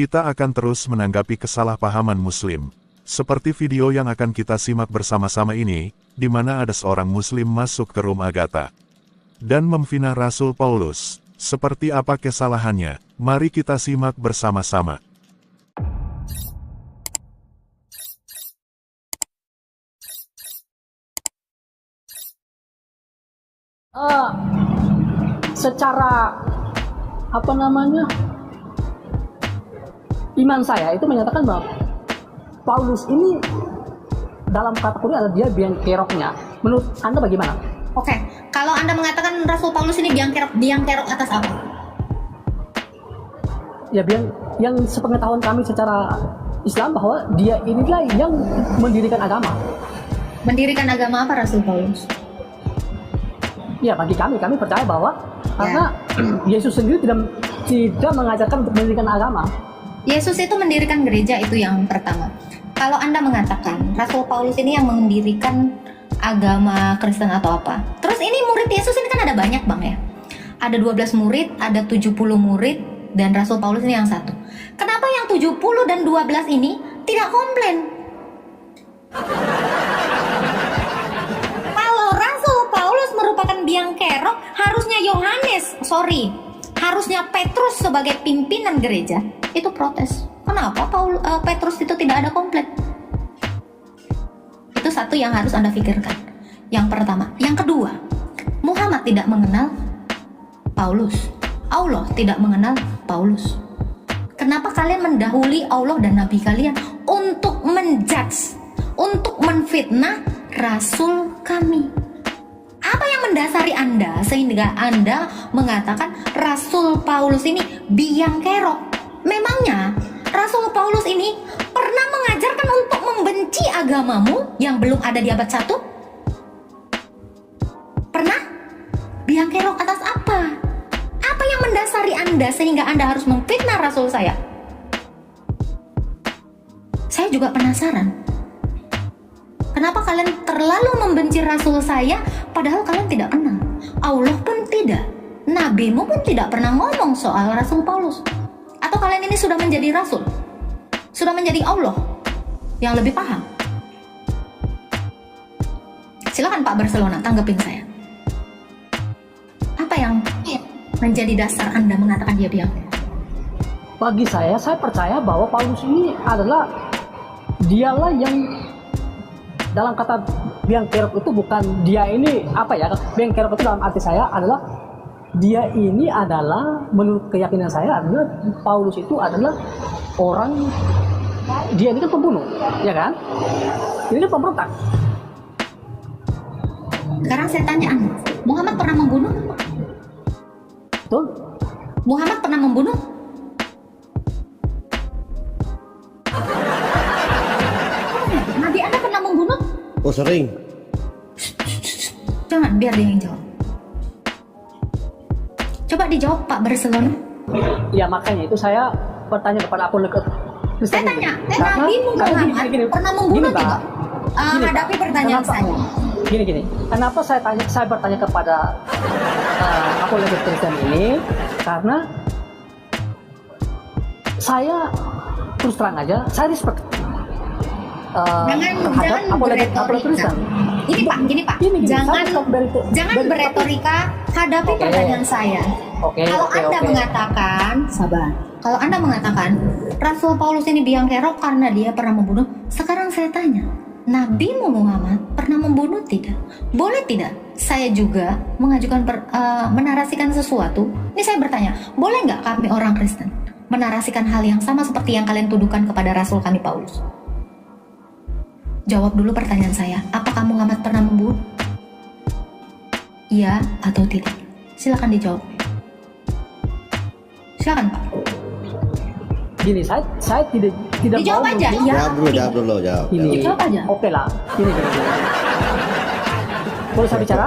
Kita akan terus menanggapi kesalahpahaman Muslim. Seperti video yang akan kita simak bersama-sama ini, di mana ada seorang Muslim masuk ke rumah Agatha dan memfitnah Rasul Paulus. Seperti apa kesalahannya? Mari kita simak bersama-sama. Secara iman saya itu menyatakan bahwa Paulus ini dalam kategori adalah dia biang keroknya. Menurut Anda bagaimana? Oke, kalau Anda mengatakan Rasul Paulus ini biang kerok atas apa? Ya, yang sepengetahuan kami secara Islam bahwa dia inilah yang mendirikan agama. Mendirikan agama apa Rasul Paulus? Ya, bagi kami percaya bahwa karena Yesus sendiri tidak mengajarkan untuk mendirikan agama. Yesus itu mendirikan gereja, itu yang pertama. Kalau Anda mengatakan Rasul Paulus ini yang mendirikan agama Kristen atau apa, terus ini murid Yesus ini kan ada banyak Bang ya. Ada 12 murid, ada 70 murid, dan Rasul Paulus ini yang satu. Kenapa yang 70 dan 12 ini tidak komplain? Kalau Rasul Paulus merupakan biang kerok, harusnya Petrus sebagai pimpinan gereja itu protes. Kenapa Petrus itu tidak ada komplain? Itu satu yang harus Anda pikirkan. Yang pertama. Yang kedua, Muhammad tidak mengenal Paulus. Allah tidak mengenal Paulus. Kenapa kalian mendahului Allah dan Nabi kalian untuk menjudge, untuk menfitnah Rasul kami? Apa yang mendasari Anda sehingga Anda mengatakan Rasul Paulus ini biang kerok? Memangnya Rasul Paulus ini pernah mengajarkan untuk membenci agamamu yang belum ada di abad 1? Pernah? Biang kerok atas apa? Apa yang mendasari Anda sehingga Anda harus memfitnah Rasul saya? Saya juga penasaran. Kenapa kalian terlalu membenci Rasul saya padahal kalian tidak kenal? Allah pun tidak. Nabimu pun tidak pernah ngomong soal Rasul Paulus. Atau kalian ini sudah menjadi Rasul? Sudah menjadi Allah yang lebih paham? Silakan Pak Barcelona, tanggepin saya. Apa yang menjadi dasar Anda mengatakan dia biang? Bagi saya percaya bahwa Paulus ini dialah yang dalam kata biang kerok itu bukan dia ini biang kerok itu dalam arti saya adalah dia ini adalah menurut keyakinan saya adalah Paulus itu adalah dia ini kan pembunuh, ya kan? Ini kan pemberontak. Sekarang saya tanya Anda, Muhammad pernah membunuh? Betul? Muhammad pernah membunuh? Nabi Anda pernah membunuh? Oh, sering. Jangan, biar dia yang jawab. Coba dijawab Pak Barcelona. Ya, makanya itu saya bertanya kepada apologet Kristen. Saya tanya, Nabi Muhammad pernah membunuh tidak? Hadapi pertanyaan saya. Gini. Kenapa saya bertanya kepada apologet Kristen ini? Karena saya terus terang aja, saya respect jangan berretorika. Gini Pak. Jangan berretorika, hadapi pertanyaan saya. Kalau Anda mengatakan, sabar. Kalau Anda mengatakan Rasul Paulus ini biang kerok karena dia pernah membunuh, sekarang saya tanya, Nabi Muhammad pernah membunuh tidak? Boleh tidak saya juga mengajukan menarasikan sesuatu? Ini saya bertanya, boleh nggak kami orang Kristen menarasikan hal yang sama seperti yang kalian tuduhkan kepada Rasul kami Paulus? Jawab dulu pertanyaan saya, apakah Muhammad pernah membunuh? Iya atau tidak? Silakan dijawab. Silakan Pak. Gini, saya tidak dijawab mau aja. ya. Jawab dulu. Dijawab aja. Oke lah. Gini. Boleh saya bicara?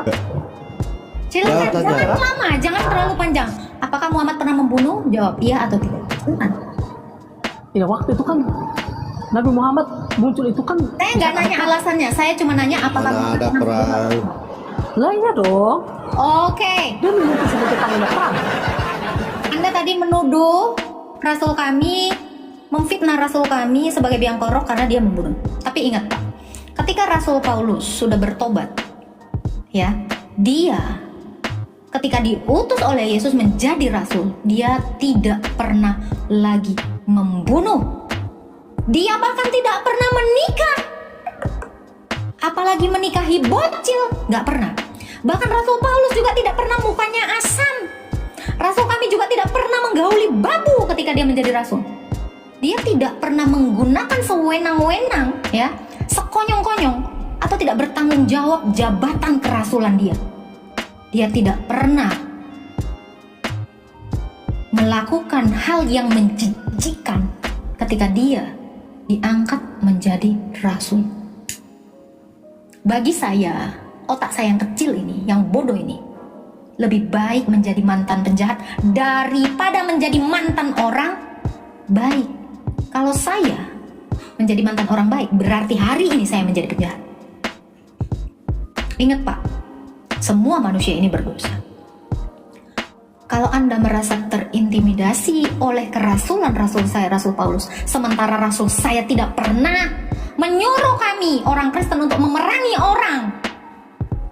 Silakan, jangan lama, jangan terlalu panjang. Apakah Muhammad pernah membunuh? Jawab iya atau tidak. Ya, waktu itu kan Nabi Muhammad muncul itu kan. Saya nggak nanya alasannya, saya cuma nanya apakah Mana ada perang. Lah iya dong. Oke. Dia menyebut sebagai panglima perang. Anda tadi menuduh Rasul kami memfitnah Rasul kami sebagai biang kerok karena dia membunuh. Tapi ingat Pak, ketika Rasul Paulus sudah bertobat, ya, dia ketika diutus oleh Yesus menjadi rasul, dia tidak pernah lagi membunuh. Dia bahkan tidak pernah menikah, apalagi menikahi bocil, nggak pernah. Bahkan Rasul Paulus juga tidak pernah mukanya asam. Rasul kami juga tidak pernah menggauli babu ketika dia menjadi rasul. Dia tidak pernah menggunakan sewenang-wenang, ya, sekonyong-konyong, atau tidak bertanggung jawab jabatan kerasulan dia. Dia tidak pernah melakukan hal yang menjijikan ketika dia diangkat menjadi rasul. Bagi saya, otak saya yang kecil ini, yang bodoh ini, lebih baik menjadi mantan penjahat daripada menjadi mantan orang baik. Kalau saya menjadi mantan orang baik, berarti hari ini saya menjadi penjahat. Ingat Pak, semua manusia ini berdosa. Kalau Anda merasa terintimidasi oleh kerasulan Rasul saya, Rasul Paulus, sementara Rasul saya tidak pernah menyuruh kami, orang Kristen, untuk memerangi orang,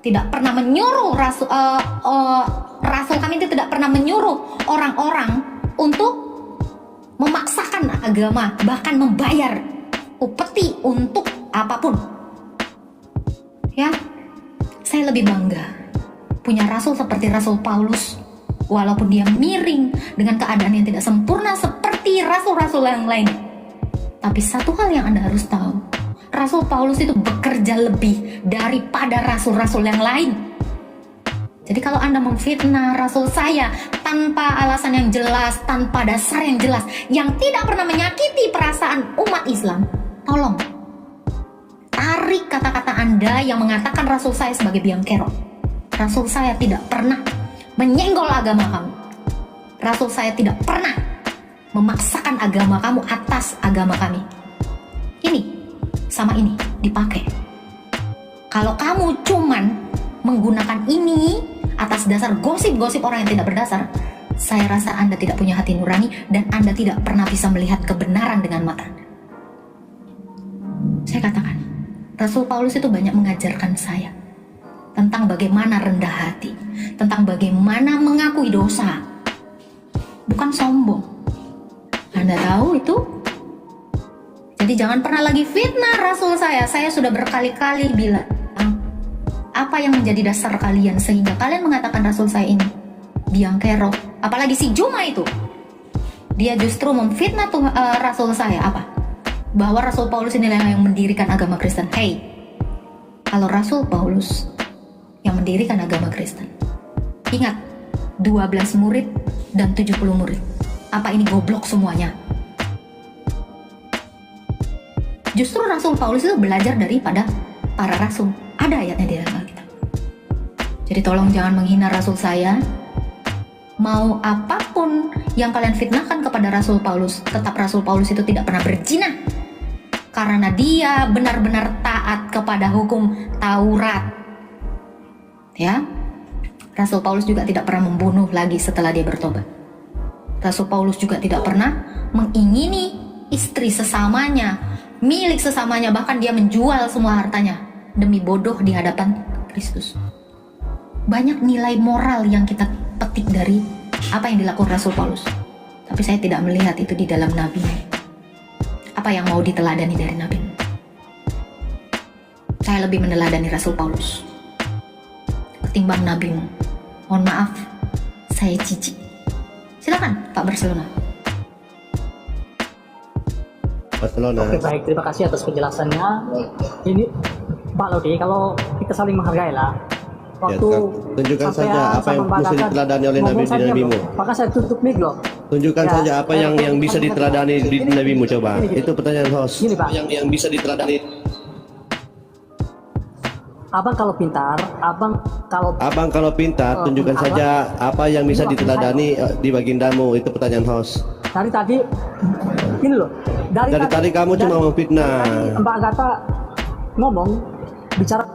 tidak pernah menyuruh Rasul kami itu tidak pernah menyuruh orang-orang untuk memaksakan agama, bahkan membayar upeti untuk apapun. Ya, saya lebih bangga punya rasul seperti Rasul Paulus, walaupun dia miring dengan keadaan yang tidak sempurna seperti rasul-rasul yang lain. Tapi satu hal yang Anda harus tahu, Rasul Paulus itu bekerja lebih daripada rasul-rasul yang lain. Jadi kalau Anda memfitnah rasul saya tanpa alasan yang jelas, tanpa dasar yang jelas, yang tidak pernah menyakiti perasaan umat Islam, tolong tarik kata-kata Anda yang mengatakan rasul saya sebagai biang kerok. Rasul saya tidak pernah menyenggol agama kamu. Rasul saya tidak pernah memaksakan agama kamu atas agama kami. Ini sama ini dipakai. Kalau kamu cuman menggunakan ini atas dasar gosip-gosip orang yang tidak berdasar, saya rasa Anda tidak punya hati nurani dan Anda tidak pernah bisa melihat kebenaran dengan mata Anda. Saya katakan, Rasul Paulus itu banyak mengajarkan saya tentang bagaimana rendah hati, tentang bagaimana mengakui dosa, bukan sombong. Anda tahu itu? Jadi jangan pernah lagi fitnah rasul saya. Saya sudah berkali-kali bilang, apa yang menjadi dasar kalian sehingga kalian mengatakan rasul saya ini biang kerok? Apalagi si Juma itu, dia justru memfitnah rasul saya. Apa? Bahwa Rasul Paulus inilah yang mendirikan agama Kristen. Hey, kalau Rasul Paulus yang mendirikan agama Kristen, ingat, 12 murid dan 70 murid. Apa ini goblok semuanya? Justru Rasul Paulus itu belajar daripada para rasul. Ada ayatnya di dalam Alkitab. Jadi tolong jangan menghina rasul saya. Mau apapun yang kalian fitnahkan kepada Rasul Paulus, tetap Rasul Paulus itu tidak pernah berzina, karena dia benar-benar taat kepada hukum Taurat. Ya, Rasul Paulus juga tidak pernah membunuh lagi setelah dia bertobat. Rasul Paulus juga tidak pernah mengingini istri sesamanya, milik sesamanya, bahkan dia menjual semua hartanya demi bodoh di hadapan Kristus. Banyak nilai moral yang kita petik dari apa yang dilakukan Rasul Paulus, tapi saya tidak melihat itu di dalam Nabi. Apa yang mau diteladani dari Nabi? Saya lebih meneladani Rasul Paulus ketimbang nabimu. Mohon maaf, saya jijik. Silakan Pak Barcelona. Oke, baik, terima kasih atas penjelasannya. Ini Pak Lodi, kalau kita saling menghargai lah. Waktu ya, tunjukkan saja apa yang bisa diteladani oleh Nabi di Nabimu. Maka saya tutup mic loh. Tunjukkan Ya, saja apa yang bisa diteladani di Nabimu, coba. Itu pertanyaan host. Gini, Pak. Yang bisa diteladani. Abang kalau pintar, Abang kalau pintar, tunjukkan saja apa yang bisa diteladani di bagindamu. Itu pertanyaan host. Dari tadi, ini loh. Dari tadi kamu cuma memfitnah. Mbak Agatha ngomong, bicara.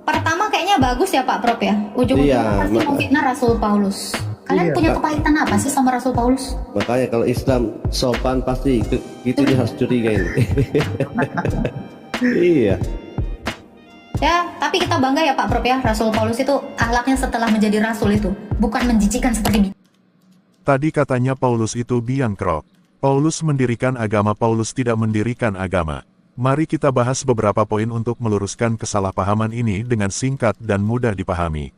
Pertama kayaknya bagus ya Pak Prop ya. Ujung-ujungnya Iya, pasti memfitnah Rasul Paulus. Kalian punya kepahitan apa sih sama Rasul Paulus? Makanya kalau Islam sopan pasti gitu dia harus curiga ini. Iya. Ya, tapi kita bangga ya Pak Prof ya, Rasul Paulus itu akhlaknya setelah menjadi rasul itu bukan menjijikan seperti Tadi katanya Paulus itu biang kerok. Paulus mendirikan agama, Paulus tidak mendirikan agama. Mari kita bahas beberapa poin untuk meluruskan kesalahpahaman ini dengan singkat dan mudah dipahami.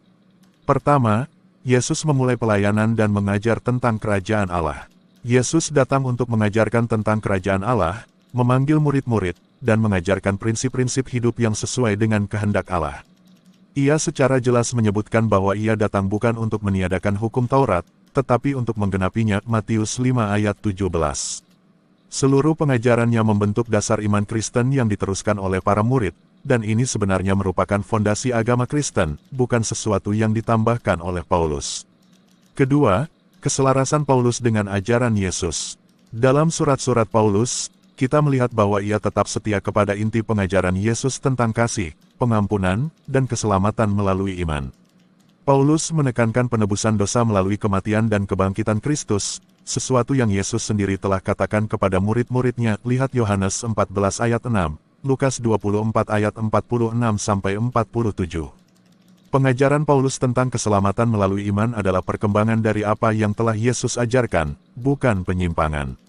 Pertama, Yesus memulai pelayanan dan mengajar tentang kerajaan Allah. Yesus datang untuk mengajarkan tentang kerajaan Allah, memanggil murid-murid, dan mengajarkan prinsip-prinsip hidup yang sesuai dengan kehendak Allah. Ia secara jelas menyebutkan bahwa ia datang bukan untuk meniadakan hukum Taurat, tetapi untuk menggenapinya. Matius 5 ayat 17. Seluruh pengajarannya membentuk dasar iman Kristen yang diteruskan oleh para murid, dan ini sebenarnya merupakan fondasi agama Kristen, bukan sesuatu yang ditambahkan oleh Paulus. Kedua, keselarasan Paulus dengan ajaran Yesus. Dalam surat-surat Paulus, kita melihat bahwa ia tetap setia kepada inti pengajaran Yesus tentang kasih, pengampunan, dan keselamatan melalui iman. Paulus menekankan penebusan dosa melalui kematian dan kebangkitan Kristus, sesuatu yang Yesus sendiri telah katakan kepada murid-muridnya. Lihat Yohanes 14 ayat 6, Lukas 24 ayat 46-47. Pengajaran Paulus tentang keselamatan melalui iman adalah perkembangan dari apa yang telah Yesus ajarkan, bukan penyimpangan.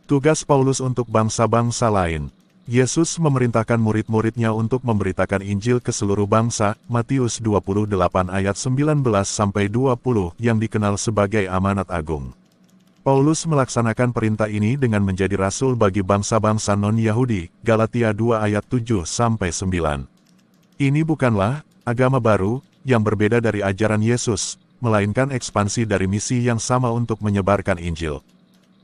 Tugas Paulus untuk bangsa-bangsa lain. Yesus memerintahkan murid-muridnya untuk memberitakan Injil ke seluruh bangsa, Matius 28 ayat 19-20 yang dikenal sebagai amanat agung. Paulus melaksanakan perintah ini dengan menjadi rasul bagi bangsa-bangsa non-Yahudi, Galatia 2 ayat 7-9. Ini bukanlah agama baru, yang berbeda dari ajaran Yesus, melainkan ekspansi dari misi yang sama untuk menyebarkan Injil.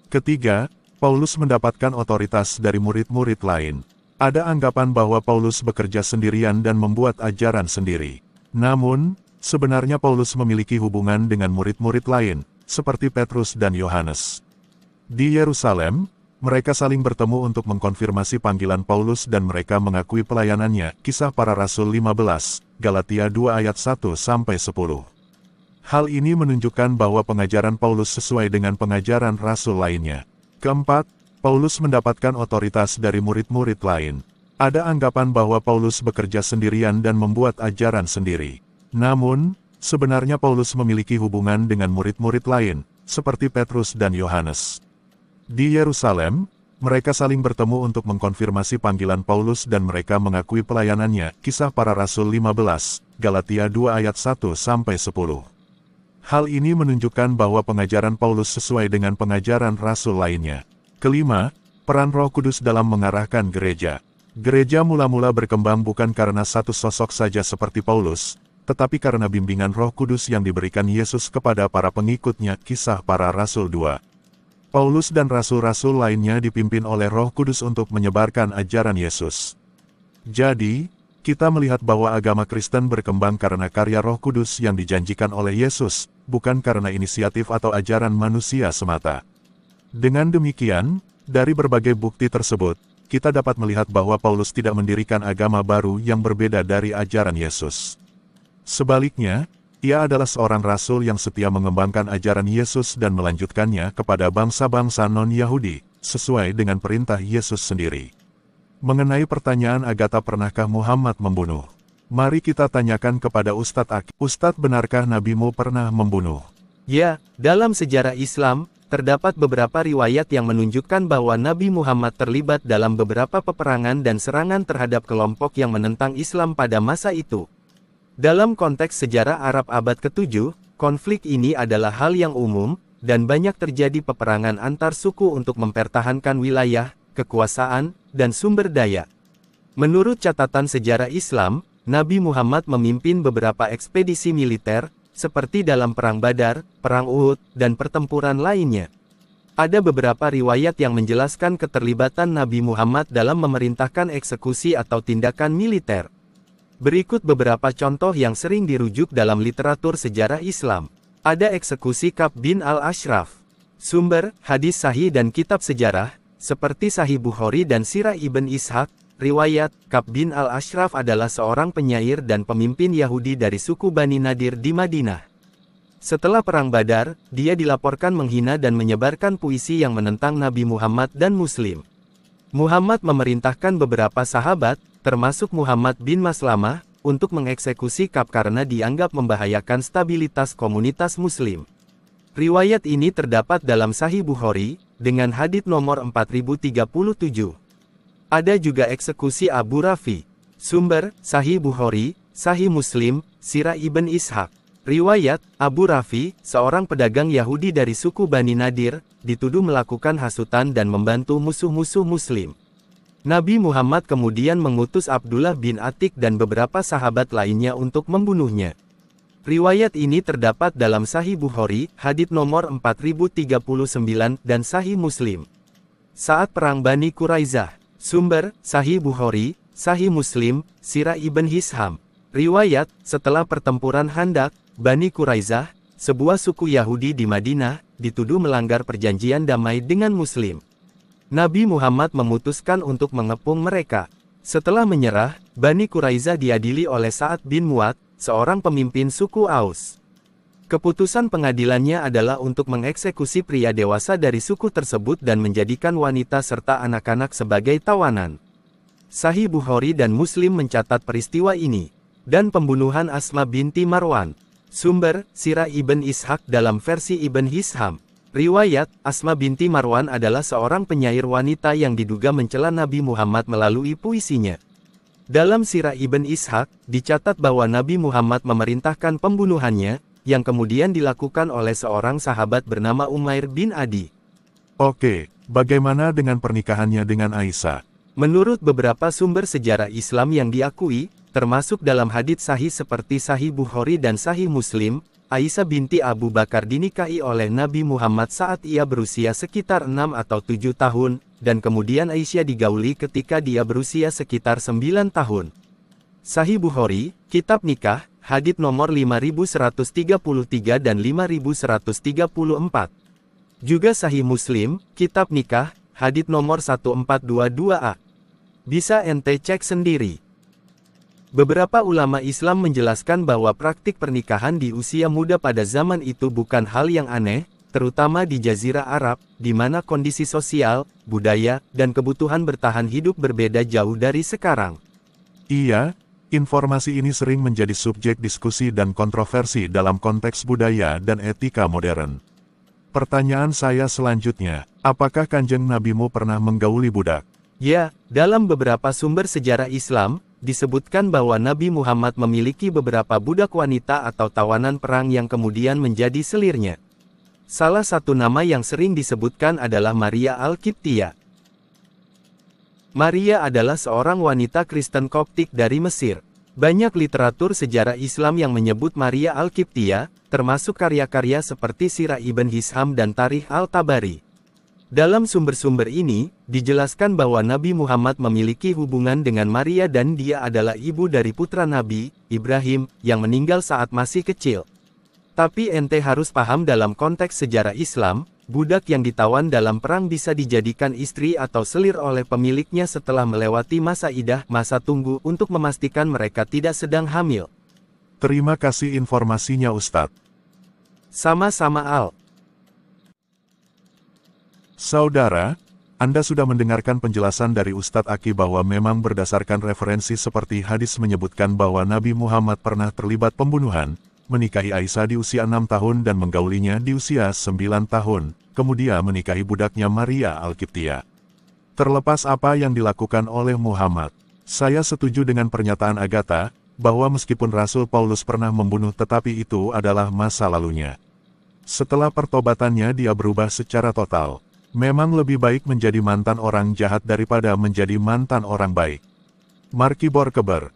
Ketiga, Paulus mendapatkan otoritas dari murid-murid lain. Ada anggapan bahwa Paulus bekerja sendirian dan membuat ajaran sendiri. Namun, sebenarnya Paulus memiliki hubungan dengan murid-murid lain, seperti Petrus dan Yohanes. Di Yerusalem, mereka saling bertemu untuk mengkonfirmasi panggilan Paulus dan mereka mengakui pelayanannya. Kisah Para Rasul 15, Galatia 2 ayat 1-10. Hal ini menunjukkan bahwa pengajaran Paulus sesuai dengan pengajaran rasul lainnya. Keempat, Paulus mendapatkan otoritas dari murid-murid lain. Ada anggapan bahwa Paulus bekerja sendirian dan membuat ajaran sendiri. Namun, sebenarnya Paulus memiliki hubungan dengan murid-murid lain, seperti Petrus dan Yohanes. Di Yerusalem, mereka saling bertemu untuk mengkonfirmasi panggilan Paulus dan mereka mengakui pelayanannya. Kisah Para Rasul 15, Galatia 2 ayat 1-10. Hal ini menunjukkan bahwa pengajaran Paulus sesuai dengan pengajaran rasul lainnya. Kelima, peran Roh Kudus dalam mengarahkan gereja. Gereja mula-mula berkembang bukan karena satu sosok saja seperti Paulus, tetapi karena bimbingan Roh Kudus yang diberikan Yesus kepada para pengikutnya. Kisah Para Rasul 2. Paulus dan rasul-rasul lainnya dipimpin oleh Roh Kudus untuk menyebarkan ajaran Yesus. Jadi, kita melihat bahwa agama Kristen berkembang karena karya Roh Kudus yang dijanjikan oleh Yesus, bukan karena inisiatif atau ajaran manusia semata. Dengan demikian, dari berbagai bukti tersebut, kita dapat melihat bahwa Paulus tidak mendirikan agama baru yang berbeda dari ajaran Yesus. Sebaliknya, ia adalah seorang rasul yang setia mengembangkan ajaran Yesus dan melanjutkannya kepada bangsa-bangsa non-Yahudi, sesuai dengan perintah Yesus sendiri. Mengenai pertanyaan Agatha, pernahkah Muhammad membunuh? Mari kita tanyakan kepada Ustadz Aki. Ustadz, benarkah nabimu pernah membunuh? Ya, dalam sejarah Islam, terdapat beberapa riwayat yang menunjukkan bahwa Nabi Muhammad terlibat dalam beberapa peperangan dan serangan terhadap kelompok yang menentang Islam pada masa itu. Dalam konteks sejarah Arab abad ke-7, konflik ini adalah hal yang umum, dan banyak terjadi peperangan antar suku untuk mempertahankan wilayah, kekuasaan, dan sumber daya. Menurut catatan sejarah Islam, Nabi Muhammad memimpin beberapa ekspedisi militer, seperti dalam Perang Badar, Perang Uhud, dan pertempuran lainnya. Ada beberapa riwayat yang menjelaskan keterlibatan Nabi Muhammad dalam memerintahkan eksekusi atau tindakan militer. Berikut beberapa contoh yang sering dirujuk dalam literatur sejarah Islam. Ada eksekusi Ka'b bin al-Ashraf. Sumber, hadis sahih dan kitab sejarah, seperti Sahih Bukhari dan Sirah Ibn Ishaq. Riwayat, Ka'b bin al-Ashraf adalah seorang penyair dan pemimpin Yahudi dari suku Bani Nadir di Madinah. Setelah Perang Badar, dia dilaporkan menghina dan menyebarkan puisi yang menentang Nabi Muhammad dan Muslim. Muhammad memerintahkan beberapa sahabat, termasuk Muhammad bin Maslamah, untuk mengeksekusi Ka'ab karena dianggap membahayakan stabilitas komunitas Muslim. Riwayat ini terdapat dalam Sahih Bukhari, dengan hadits nomor 4037. Ada juga eksekusi Abu Rafi. Sumber, Sahih Bukhari, Sahih Muslim, Sirah Ibn Ishaq. Riwayat, Abu Rafi, seorang pedagang Yahudi dari suku Bani Nadir, dituduh melakukan hasutan dan membantu musuh-musuh Muslim. Nabi Muhammad kemudian mengutus Abdullah bin Atik dan beberapa sahabat lainnya untuk membunuhnya. Riwayat ini terdapat dalam Sahih Bukhari, hadits nomor 4039 dan Sahih Muslim. Saat Perang Bani Quraizah. Sumber, Sahih Bukhari, Sahih Muslim, Sirah Ibn Hisham. Riwayat, setelah pertempuran Handak, Bani Quraizah, sebuah suku Yahudi di Madinah, dituduh melanggar perjanjian damai dengan Muslim. Nabi Muhammad memutuskan untuk mengepung mereka. Setelah menyerah, Bani Quraizah diadili oleh Sa'ad bin Mu'adz, seorang pemimpin suku Aus. Keputusan pengadilannya adalah untuk mengeksekusi pria dewasa dari suku tersebut dan menjadikan wanita serta anak-anak sebagai tawanan. Sahih Bukhari dan Muslim mencatat peristiwa ini, dan pembunuhan Asma binti Marwan. Sumber, Sirah Ibn Ishaq dalam versi Ibn Hisham. Riwayat, Asma binti Marwan adalah seorang penyair wanita yang diduga mencela Nabi Muhammad melalui puisinya. Dalam Sirah Ibn Ishaq, dicatat bahwa Nabi Muhammad memerintahkan pembunuhannya, yang kemudian dilakukan oleh seorang sahabat bernama Umair bin Adi. Oke, bagaimana dengan pernikahannya dengan Aisyah? Menurut beberapa sumber sejarah Islam yang diakui, termasuk dalam hadits sahih seperti Sahih Bukhari dan Sahih Muslim, Aisyah binti Abu Bakar dinikahi oleh Nabi Muhammad saat ia berusia sekitar 6 atau 7 tahun, dan kemudian Aisyah digauli ketika dia berusia sekitar 9 tahun. Sahih Bukhari, Kitab Nikah, hadits nomor 5133 dan 5134. Juga Sahih Muslim, Kitab Nikah, hadits nomor 1422a. Bisa ente cek sendiri. Beberapa ulama Islam menjelaskan bahwa praktik pernikahan di usia muda pada zaman itu bukan hal yang aneh, terutama di Jazirah Arab, di mana kondisi sosial, budaya, dan kebutuhan bertahan hidup berbeda jauh dari sekarang. Iya, informasi ini sering menjadi subjek diskusi dan kontroversi dalam konteks budaya dan etika modern. Pertanyaan saya selanjutnya, apakah kanjeng nabimu pernah menggauli budak? Ya, dalam beberapa sumber sejarah Islam, disebutkan bahwa Nabi Muhammad memiliki beberapa budak wanita atau tawanan perang yang kemudian menjadi selirnya. Salah satu nama yang sering disebutkan adalah Maria Al-Qibtiyah. Maria adalah seorang wanita Kristen Koptik dari Mesir. Banyak literatur sejarah Islam yang menyebut Maria Al-Qibtiyah, termasuk karya-karya seperti Sirah Ibn Hisham dan Tarikh Al-Tabari. Dalam sumber-sumber ini, dijelaskan bahwa Nabi Muhammad memiliki hubungan dengan Maria dan dia adalah ibu dari putra Nabi, Ibrahim, yang meninggal saat masih kecil. Tapi ente harus paham dalam konteks sejarah Islam, budak yang ditawan dalam perang bisa dijadikan istri atau selir oleh pemiliknya setelah melewati masa idah, masa tunggu untuk memastikan mereka tidak sedang hamil. Terima kasih informasinya Ustadz. Sama-sama Al. Saudara, Anda sudah mendengarkan penjelasan dari Ustadz Aki bahwa memang berdasarkan referensi seperti hadis menyebutkan bahwa Nabi Muhammad pernah terlibat pembunuhan, menikahi Aisyah di usia 6 tahun dan menggaulinya di usia 9 tahun, kemudian menikahi budaknya Maria Al-Qibtiyah. Terlepas apa yang dilakukan oleh Muhammad, saya setuju dengan pernyataan Agatha, bahwa meskipun Rasul Paulus pernah membunuh tetapi itu adalah masa lalunya. Setelah pertobatannya dia berubah secara total. Memang lebih baik menjadi mantan orang jahat daripada menjadi mantan orang baik. Markibor Keber.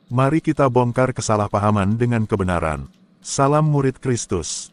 Mari kita bongkar kesalahpahaman dengan kebenaran. Salam murid Kristus.